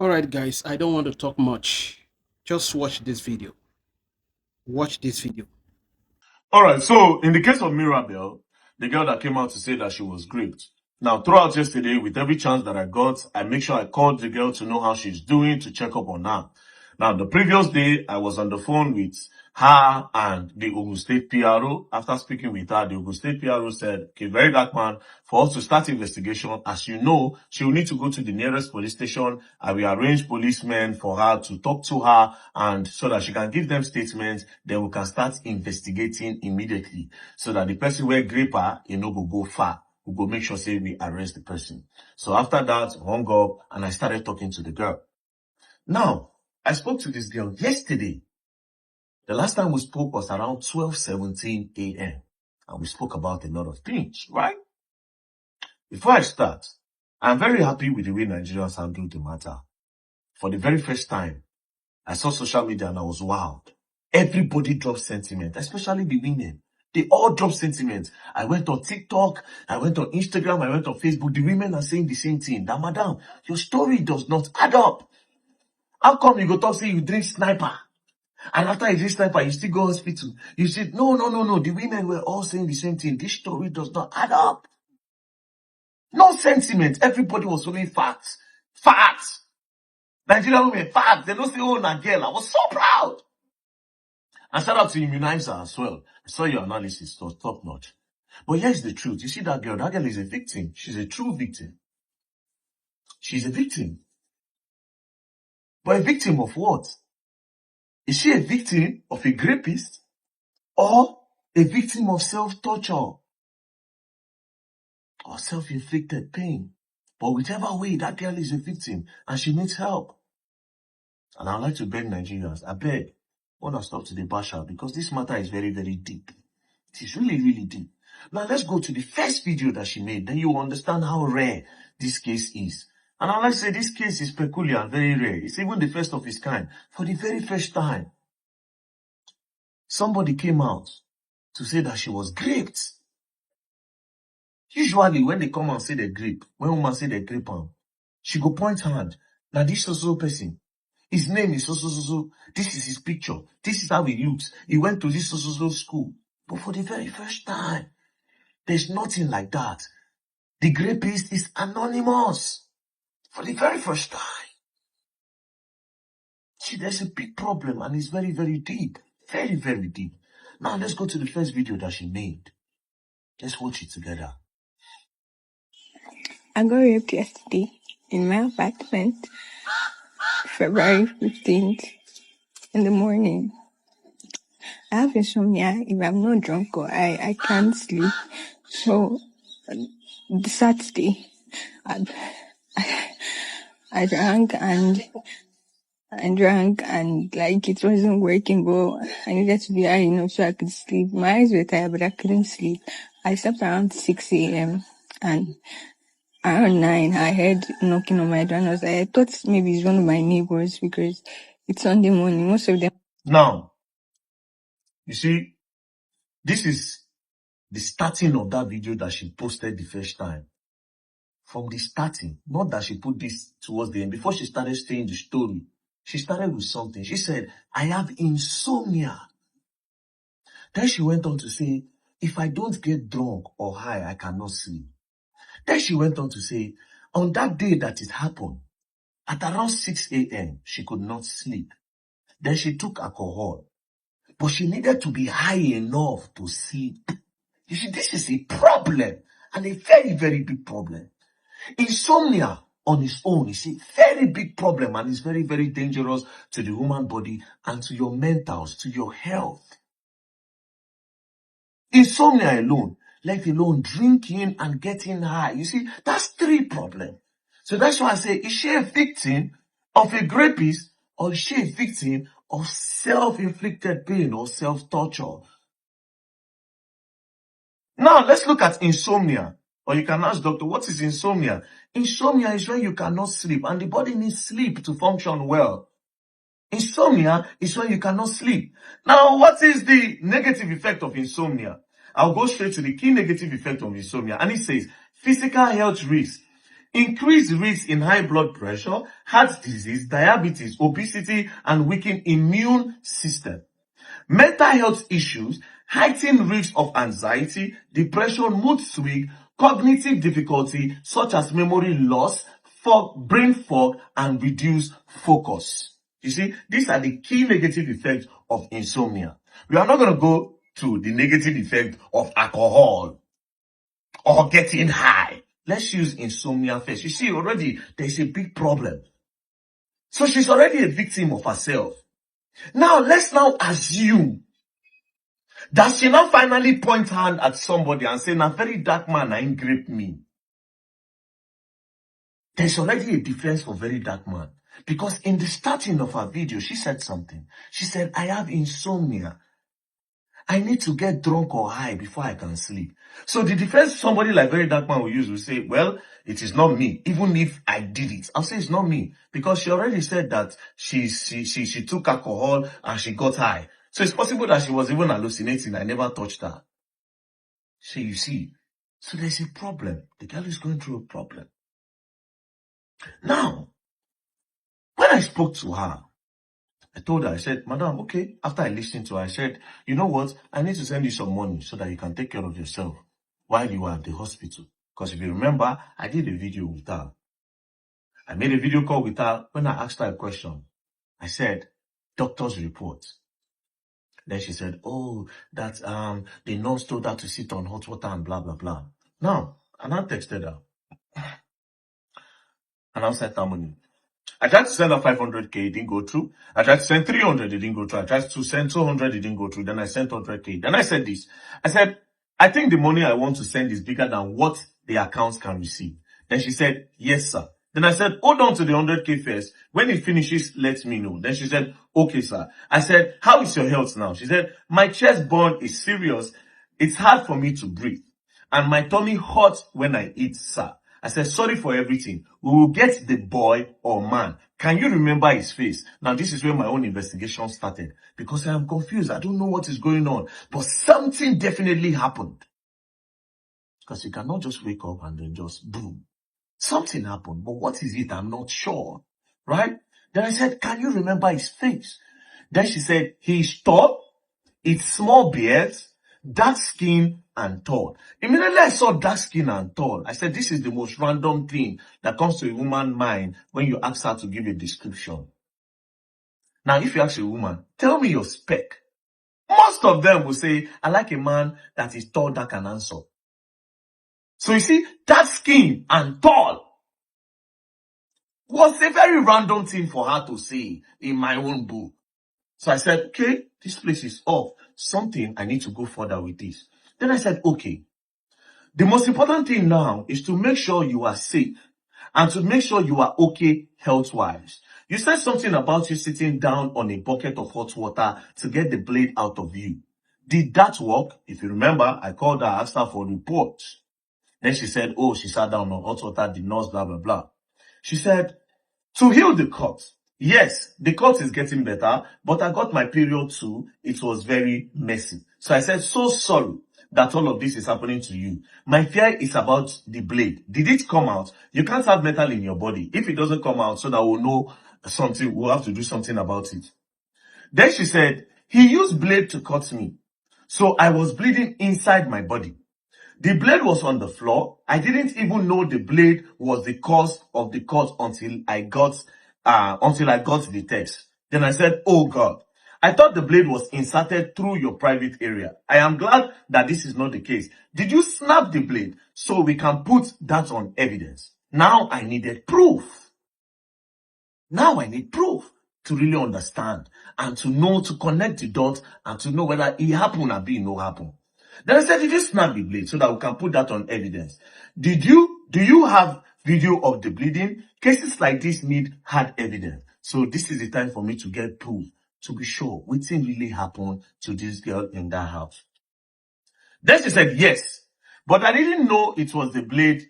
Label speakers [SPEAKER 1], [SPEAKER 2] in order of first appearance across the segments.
[SPEAKER 1] All right, guys, I don't want to talk much. Just watch this video. Watch this video.
[SPEAKER 2] All right. So in the case of Mirabel, the girl that came out to say that she was raped. Now, throughout yesterday, with every chance that I got, I make sure I called the girl to know how she's doing, to check up on her. Now, the previous day, I was on the phone with her and the Ogun State PRO. After speaking with her, the Ogun State PRO said, okay, very dark man, for us to start investigation, as you know, she will need to go to the nearest police station. I will arrange policemen for her to talk to her and so that she can give them statements. Then we can start investigating immediately so that the person will grape her, go far. We go make sure say we arrest the person. So after that, hung up and I started talking to the girl. Now, I spoke to this girl yesterday. The last time we spoke was around 12:17 a.m. And we spoke about a lot of things, right? Before I start, I'm very happy with the way Nigerians handled the matter. For the very first time, I saw social media and I was wowed. Everybody dropped sentiment, especially the women. They all dropped sentiment. I went on TikTok, I went on Instagram, I went on Facebook. The women are saying the same thing. That, madam, your story does not add up. How come you go talk say you drink sniper? And after you drink sniper, you still go hospital. You said, no. The women were all saying the same thing. This story does not add up. No sentiment. Everybody was only facts. Facts. Nigerian women, facts. They don't say, oh, na girl. I was so proud. And shout out to Immunizer as well. I saw your analysis. It was top notch. But here's the truth. You see that girl? That girl is a victim. She's a true victim. She's a victim. But a victim of what? Is she a victim of a rapist or a victim of self-torture or self-inflicted pain? But whichever way, that girl is a victim and she needs help. And I'd like to beg Nigerians, I beg, I want to stop to the basher because this matter is very, very deep. It is really, really deep. Now let's go to the first video that she made. Then you will understand how rare this case is. And I like to say this case is peculiar and very rare. It's even the first of its kind. For the very first time, somebody came out to say that she was raped. Usually when they come and say they grape, when woman say they grape am, she go point hand. Now this so person, his name is so. This is his picture. This is how he looks. He went to this so school. But for the very first time, there's nothing like that. The rapist is anonymous. For the very first time. See, there's a big problem and it's very, very deep. Very, very deep. Now let's go to the first video that she made. Let's watch it together.
[SPEAKER 3] I got raped yesterday in my apartment, February 15th in the morning. I have insomnia. If I'm not drunk or I can't sleep. So, the Saturday, I, I drank and like it wasn't working, but I needed to be high enough so I could sleep. My eyes were tired, but I couldn't sleep. I slept around 6 a.m. and around 9, I heard knocking on my door and I thought maybe it's one of my neighbors because it's Sunday morning. Most of them.
[SPEAKER 2] Now, you see, this is the starting of that video that she posted the first time. From the starting, not that she put this towards the end. Before she started saying the story, she started with something. She said, I have insomnia. Then she went on to say, if I don't get drunk or high, I cannot sleep. Then she went on to say, on that day that it happened, at around 6 a.m., she could not sleep. Then she took alcohol, but she needed to be high enough to sleep. You see, this is a problem, and a very, very big problem. Insomnia on its own is a very big problem, and it's very, very dangerous to the human body and to your mentals, to your health. Insomnia alone, let alone drinking and getting high. You see, that's 3 problems. So that's why I say, is she a victim of a rapist or is she a victim of self-inflicted pain or self-torture? Now, let's look at insomnia. Or you can ask, doctor, what is insomnia? Insomnia is when you cannot sleep and the body needs sleep to function well. Insomnia is when you cannot sleep. Now, what is the negative effect of insomnia? I'll go straight to the key negative effect of insomnia. And it says, physical health risks. increased risk in high blood pressure, heart disease, diabetes, obesity, and weakened immune system. Mental health issues, heightened risk of anxiety, depression, mood swing, cognitive difficulty such as memory loss, brain fog, and reduced focus. You see, these are the key negative effects of insomnia. We are not going to go to the negative effect of alcohol or getting high. Let's use insomnia first. You see, already there's a big problem. So she's already a victim of herself. Now, let's now assume that she now finally point hand at somebody and say, "Na very dark man, I grape me." There's already a defense for very dark man. Because in the starting of her video, she said something. She said, "I have insomnia. I need to get drunk or high before I can sleep." So the defense somebody like very dark man will use will say, "Well, it is not me. Even if I did it, I'll say it's not me." Because she already said that she took alcohol and she got high. So it's possible that she was even hallucinating. I never touched her. So you see, so there's a problem. The girl is going through a problem. Now, when I spoke to her, I told her, I said, "Madam, okay." After I listened to her, I said, "You know what? I need to send you some money so that you can take care of yourself while you are at the hospital." Because if you remember, I did a video with her. I made a video call with her when I asked her a question. I said, "Doctor's report." Then she said, "Oh, that the nurse told her to sit on hot water and blah, blah, blah." Now, and I texted her. And I sent her money. I tried to send her 500k, it didn't go through. I tried to send 300, it didn't go through. I tried to send 200, it didn't go through. Then I sent 100k. Then I said this. I said, "I think the money I want to send is bigger than what the accounts can receive." Then she said, "Yes, sir." Then I said, "Hold on to the 100k first. When it finishes, let me know." Then she said, "Okay, sir." I said, "How is your health now?" She said, "My chest burn is serious. It's hard for me to breathe. And my tummy hurts when I eat, sir." I said, "Sorry for everything. We will get the boy or man. Can you remember his face?" Now, this is where my own investigation started. Because I am confused. I don't know what is going on. But something definitely happened. Because you cannot just wake up and then just boom. Something happened. But what is it? I'm not sure. Right? Then I said, "Can you remember his face?" Then she said, "He is tall. It's small beard, dark skin, and tall." Immediately I saw dark skin and tall. I said, this is the most random thing that comes to a woman's mind when you ask her to give a description. Now, if you ask a woman, "Tell me your spec," most of them will say, "I like a man that is tall, dark, and handsome." So you see, dark skin and tall was a very random thing for her to say in my own book. So I said, okay, this place is off. Something, I need to go further with this. Then I said, okay, the most important thing now is to make sure you are safe and to make sure you are okay health-wise. You said something about you sitting down on a bucket of hot water to get the blade out of you. Did that work? If you remember, I called her, asked her for reports. Then she said, oh, she sat down on hot water, the nurse, blah, blah, blah. She said, to heal the cut. Yes, the cut is getting better, but I got my period too. It was very messy. So I said, so sorry that all of this is happening to you. My fear is about the blade. Did it come out? You can't have metal in your body. If it doesn't come out, so that we'll know something, we'll have to do something about it. Then she said, he used blade to cut me. So I was bleeding inside my body. The blade was on the floor. I didn't even know the blade was the cause of the cut until I got the text. Then I said, oh God, I thought the blade was inserted through your private area. I am glad that this is not the case. Did you snap the blade so we can put that on evidence? Now I needed proof. Now I need proof to really understand and to know, to connect the dots and to know whether it happened or it no happen. Then I said, did you snap the blade so that we can put that on evidence? Do you have video of the bleeding? Cases like this need hard evidence. So this is the time for me to get proof to be sure what thing really happened to this girl in that house. Then she said, yes, but I didn't know it was the blade.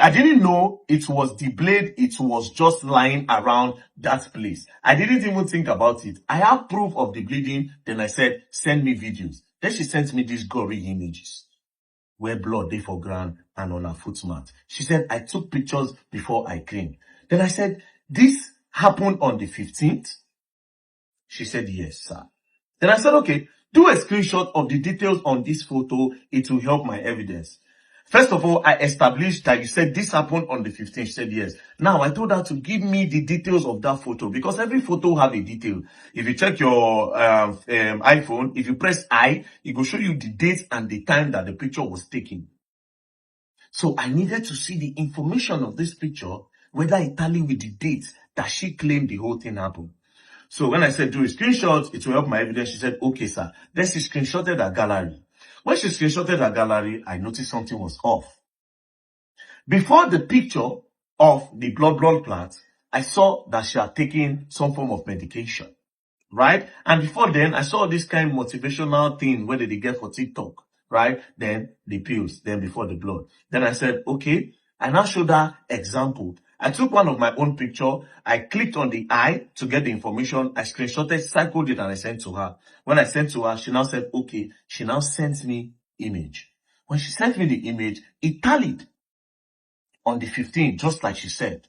[SPEAKER 2] I didn't know it was the blade. It was just lying around that place. I didn't even think about it. I have proof of the bleeding. Then I said, send me videos. Then she sent me these gory images. where blood dey for ground and on her foot mat. She said, I took pictures before I cleaned. Then I said, this happened on the 15th? She said, yes, sir. Then I said, okay, do a screenshot of the details on this photo. It will help my evidence. First of all, I established that you said this happened on the 15th. She said, yes. Now, I told her to give me the details of that photo because every photo have a detail. If you check your iPhone, if you press I, it will show you the date and the time that the picture was taken. So I needed to see the information of this picture, whether it tallied with the date that she claimed the whole thing happened. So when I said do a screenshot, it will help my evidence. She said, okay, sir. Then she screenshotted her gallery. When she screenshotted her gallery, I noticed something was off. Before the picture of the blood clot, I saw that she had taken some form of medication, right? And before then, I saw this kind of motivational thing where they get for TikTok, right? Then the pills, then before the blood. Then I said, okay. I now showed her example. I took one of my own picture. I clicked on the eye to get the information. I screenshotted, cycled it, and I sent to her. When I sent to her, she now said, okay. She now sent me image. When she sent me the image, it tallied on the 15th, just like she said,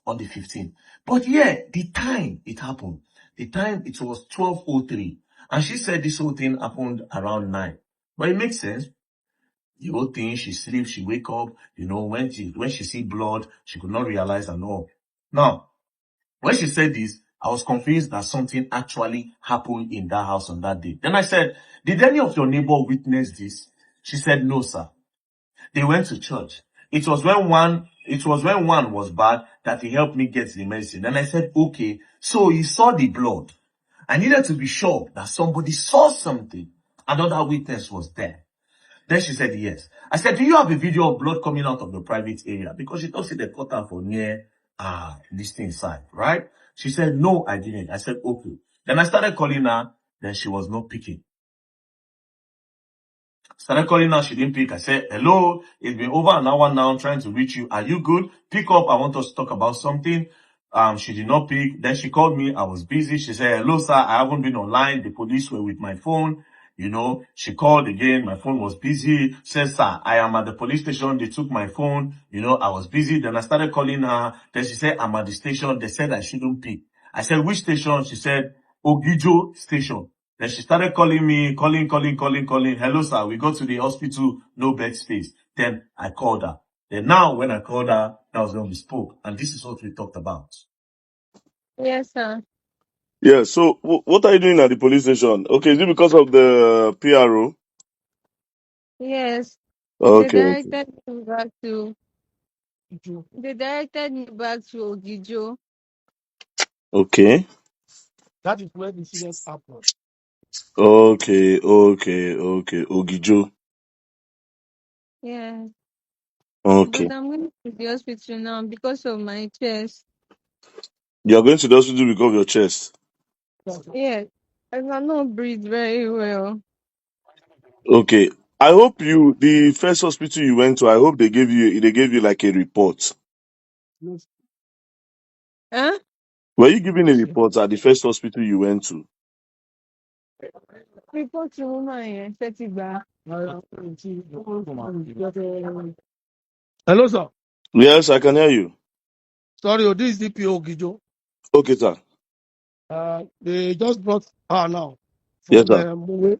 [SPEAKER 2] on the 15th. But yeah, the time it happened, the time it was 12:03. And she said this whole thing happened around 9. But it makes sense. The whole thing, she sleeps, she wake up, when she see blood, she could not realize and all. Now, when she said this, I was convinced that something actually happened in that house on that day. Then I said, did any of your neighbor witness this? She said, no, sir. They went to church. It was when one was bad that he helped me get the medicine. And I said, okay, so he saw the blood. I needed to be sure that somebody saw something. Another witness was there. Then she said, yes. I said, do you have a video of blood coming out of the private area? Because she thought she the cut her for near this thing side, right? She said, no, I didn't. I said, okay. Then I started calling her. Then she was not picking. Started calling her, she didn't pick. I said, hello, it's been over an hour now, I'm trying to reach you. Are you good? Pick up, I want us to talk about something. She did not pick. Then she called me, I was busy. She said, hello, sir, I haven't been online. The police were with my phone. She called again, my phone was busy. Said, sir, I am at the police station. They took my phone. I was busy. Then I started calling her. Then she said, I'm at the station. They said I shouldn't pick. I said, which station? She said, Ogijo station. Then she started calling me, calling. Hello, sir, we go to the hospital, no bed space. Then I called her. Then now, when I called her, that was when we spoke. And this is what we talked about.
[SPEAKER 3] Yes, sir.
[SPEAKER 4] Yeah, so what are you doing at the police station? Okay, is it because of the PRO?
[SPEAKER 3] Yes. They
[SPEAKER 4] Okay, okay.
[SPEAKER 3] directed me back to they directed me back to Ogijo.
[SPEAKER 4] Okay.
[SPEAKER 1] That is where the incident happened.
[SPEAKER 4] Okay. Ogijo.
[SPEAKER 3] Yes.
[SPEAKER 4] Okay.
[SPEAKER 3] But I'm going to the hospital now because of my chest.
[SPEAKER 4] You are going to the hospital because of your chest.
[SPEAKER 3] Yes. I cannot breathe very well.
[SPEAKER 4] Okay. I hope the first hospital you went to, I hope they gave you like a report.
[SPEAKER 3] Huh?
[SPEAKER 4] Were you given a report at the first hospital you went to?
[SPEAKER 3] Report to woman yẹn ṣe ti gbà.
[SPEAKER 1] Hello, sir.
[SPEAKER 4] Yes, I can hear you.
[SPEAKER 1] Sorry, this is DPO Gijo.
[SPEAKER 4] Okay, sir.
[SPEAKER 1] They just brought her now
[SPEAKER 4] Yes,
[SPEAKER 1] from
[SPEAKER 4] sir.
[SPEAKER 1] Mowe,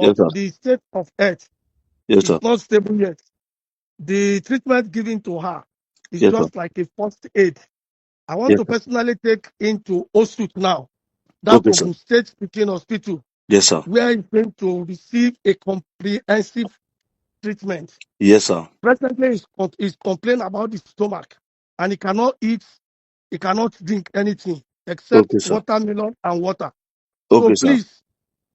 [SPEAKER 4] Yes,
[SPEAKER 1] but
[SPEAKER 4] sir.
[SPEAKER 1] the state of health
[SPEAKER 4] Yes,
[SPEAKER 1] is
[SPEAKER 4] sir.
[SPEAKER 1] not stable yet. The treatment given to her is
[SPEAKER 4] Yes, sir.
[SPEAKER 1] just like a first aid. I want
[SPEAKER 4] Yes,
[SPEAKER 1] to
[SPEAKER 4] sir.
[SPEAKER 1] personally take into Osut now, that
[SPEAKER 4] Okay, sir.
[SPEAKER 1] Ogun State Teaching Hospital,
[SPEAKER 4] Yes, sir.
[SPEAKER 1] where he's going to receive a comprehensive treatment.
[SPEAKER 4] Yes, sir.
[SPEAKER 1] Presently, he's complaining about his stomach, and he cannot eat, he cannot drink anything except
[SPEAKER 4] Okay, sir.
[SPEAKER 1] watermelon and water. So
[SPEAKER 4] Okay, sir.
[SPEAKER 1] please,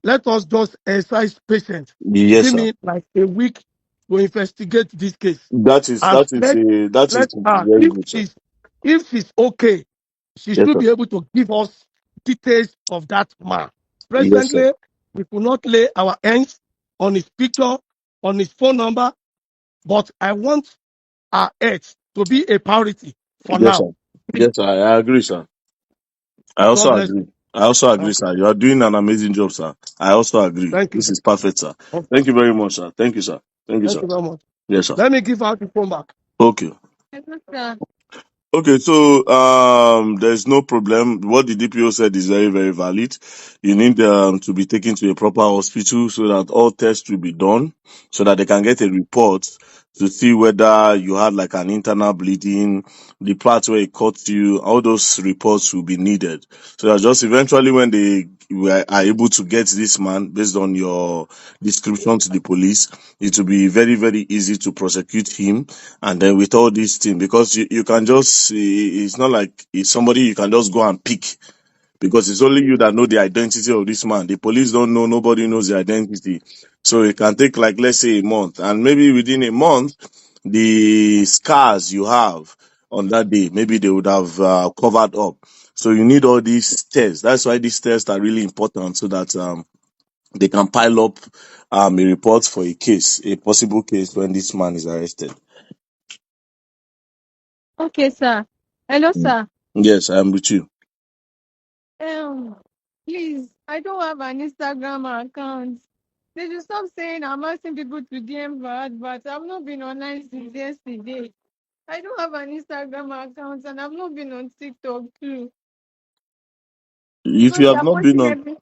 [SPEAKER 1] let us just exercise patience.
[SPEAKER 4] Yes,
[SPEAKER 1] Give
[SPEAKER 4] sir.
[SPEAKER 1] me like a week to investigate this case.
[SPEAKER 4] That is
[SPEAKER 1] And
[SPEAKER 4] that is that is
[SPEAKER 1] let her,
[SPEAKER 4] very good, sir.
[SPEAKER 1] if she's okay, she
[SPEAKER 4] Yes,
[SPEAKER 1] should
[SPEAKER 4] sir.
[SPEAKER 1] be able to give us details of that man.
[SPEAKER 4] Yes, sir.
[SPEAKER 1] Presently, we could not lay our hands on his picture, on his phone number, but I want our health to be a priority for
[SPEAKER 4] Yes, sir.
[SPEAKER 1] now.
[SPEAKER 4] Yes, sir. I agree, sir. I
[SPEAKER 1] God
[SPEAKER 4] also
[SPEAKER 1] bless
[SPEAKER 4] agree.
[SPEAKER 1] you.
[SPEAKER 4] I also agree,
[SPEAKER 1] Okay.
[SPEAKER 4] sir. You are doing an amazing job, sir. I also agree.
[SPEAKER 1] Thank you.
[SPEAKER 4] This is perfect, sir.
[SPEAKER 1] Okay.
[SPEAKER 4] Thank you very much, sir. Thank you, sir. Thank you,
[SPEAKER 1] Thank
[SPEAKER 4] sir.
[SPEAKER 1] you very much.
[SPEAKER 4] Yes, sir.
[SPEAKER 1] Let me give out the phone back.
[SPEAKER 4] Okay.
[SPEAKER 3] Hello, sir.
[SPEAKER 4] Okay, so there's no problem. What the DPO said is very, very valid. You need to be taken to a proper hospital so that all tests will be done, so that they can get a report to see whether you had like an internal bleeding, the part where it cut you. All those reports will be needed. So that just eventually when are able to get this man based on your description to the police, it will be very, very easy to prosecute him. And then with all these things, because you can just, it's not like it's somebody you can just go and pick, because it's only you that know the identity of this man. The police don't know, nobody knows the identity. So it can take like, let's say a month. And maybe within a month, the scars you have on that day, maybe they would have covered up. So you need all these tests. That's why these tests are really important, so that they can pile up a report for a case, a possible case when this man is arrested.
[SPEAKER 3] Okay, sir. Hello,
[SPEAKER 4] Mm.
[SPEAKER 3] sir.
[SPEAKER 4] Yes, I am with you.
[SPEAKER 3] Um, please, I don't have an Instagram account. They should stop saying I'm asking people to DM for adverts. I've not been online since yesterday. I don't have an Instagram account and I've not been on TikTok too.
[SPEAKER 4] If
[SPEAKER 3] Because
[SPEAKER 4] you
[SPEAKER 3] they
[SPEAKER 4] have
[SPEAKER 3] are
[SPEAKER 4] not been
[SPEAKER 3] posting
[SPEAKER 4] on,
[SPEAKER 3] every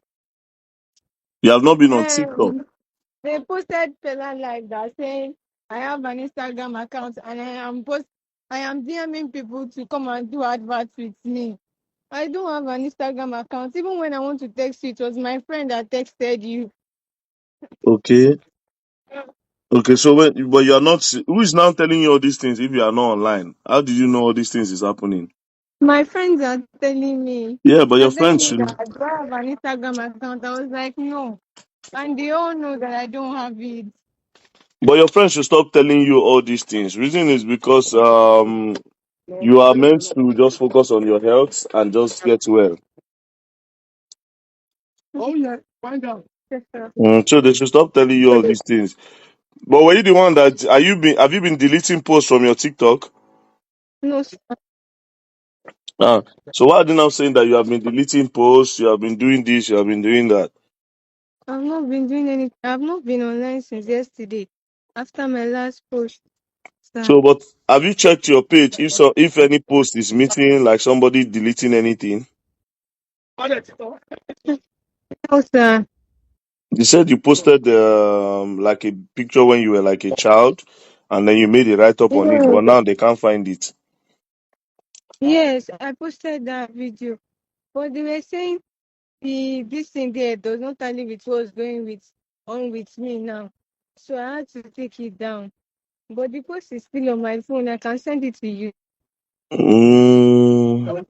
[SPEAKER 4] you have not been on TikTok.
[SPEAKER 3] they posted Fela like that saying I have an Instagram account and I am DMing people to come and do adverts with me. I don't have an Instagram account. Even when I want to text you, it was my friend that texted you.
[SPEAKER 4] Okay. Okay. So but you are not. Who is now telling you all these things if you are not online? How did you know all these things is happening?
[SPEAKER 3] My friends are telling me.
[SPEAKER 4] Yeah, but your
[SPEAKER 3] They're telling
[SPEAKER 4] friends
[SPEAKER 3] me
[SPEAKER 4] should.
[SPEAKER 3] that do I have an Instagram account? I was like, no. And they all know that I don't have it.
[SPEAKER 4] But your friends should stop telling you all these things. Reason is because you are meant to just focus on your health and just get well.
[SPEAKER 1] Oh, yeah. Find out.
[SPEAKER 3] Yes, sir.
[SPEAKER 4] So they should stop telling you all these things. But were you the one that have you been deleting posts from your TikTok?
[SPEAKER 3] No, sir.
[SPEAKER 4] Ah, so why are they now saying that you have been deleting posts, you have been doing this, you have been doing that?
[SPEAKER 3] I've not been doing anything. I've not been online since yesterday. After my last post, sir.
[SPEAKER 4] So, but have you checked your page if any post is missing, like somebody deleting anything?
[SPEAKER 3] No, sir.
[SPEAKER 4] You said you posted like a picture when you were like a child, and then you made a write up on it,
[SPEAKER 3] Yes,
[SPEAKER 4] but now they can't find it.
[SPEAKER 3] yes, I posted that video. But they were saying this thing there does not tally with what's going on with me now. So I had to take it down. But the post is still on my phone. I can send it to you.
[SPEAKER 4] Mm,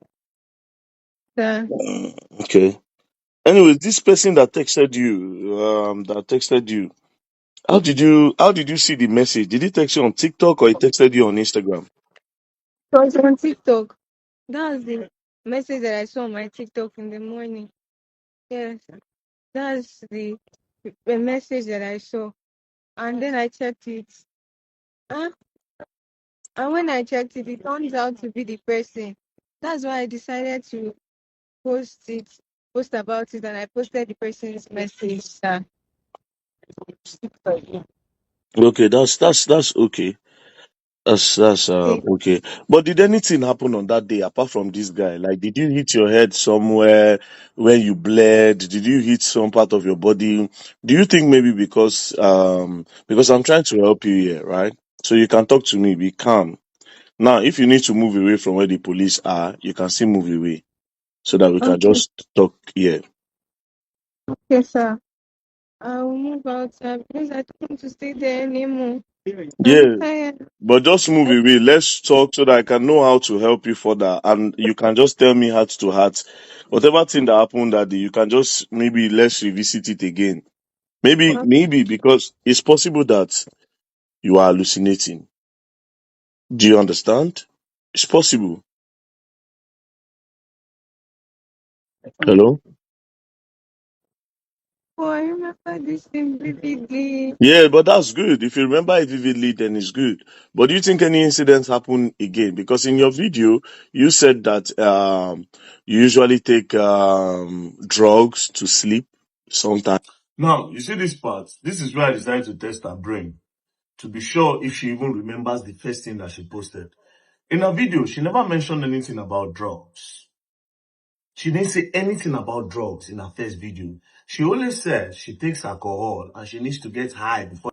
[SPEAKER 3] Sir.
[SPEAKER 4] okay. Anyways, this person that texted you, how did you see the message? Did he text you on TikTok or he texted you on Instagram?
[SPEAKER 3] So it's on TikTok. That's the message that I saw on my TikTok in the morning. Yes, that's the message that I saw. And then I checked it. Huh? And when I checked it, it turns out to be the person. That's why I decided to post it, post about it, and I posted the person's message. Sir.
[SPEAKER 4] Okay, that's okay. That's
[SPEAKER 3] Okay.
[SPEAKER 4] okay. But did anything happen on that day apart from this guy? Like, did you hit your head somewhere when you bled? Did you hit some part of your body? Do you think maybe because I'm trying to help you here, right? So you can talk to me, be calm. Now, if you need to move away from where the police are, you can still move away so that we can
[SPEAKER 3] Okay.
[SPEAKER 4] just talk here.
[SPEAKER 3] Okay, sir. I will move out, sir, because I don't want to stay there anymore. I'm
[SPEAKER 4] Yeah.
[SPEAKER 3] tired.
[SPEAKER 4] But just move
[SPEAKER 3] I,
[SPEAKER 4] away. Let's talk so that I can know how to help you further. And you can just tell me heart to heart. Whatever thing that happened that day, you can just maybe let's revisit it again. Maybe because it's possible that you are hallucinating. Do you understand? It's possible. Hello?
[SPEAKER 3] oh, I remember this thing vividly.
[SPEAKER 4] Yeah, but that's good. If you remember it vividly, then it's good. But do you think any incidents happen again? Because in your video, you said that you usually take drugs to sleep sometimes.
[SPEAKER 2] Now, you see this part. This is where I decided to test her brain. to be sure if she even remembers the first thing that she posted. In her video, she never mentioned anything about drugs. She didn't say anything about drugs in her first video. She only said she takes alcohol and she needs to get high before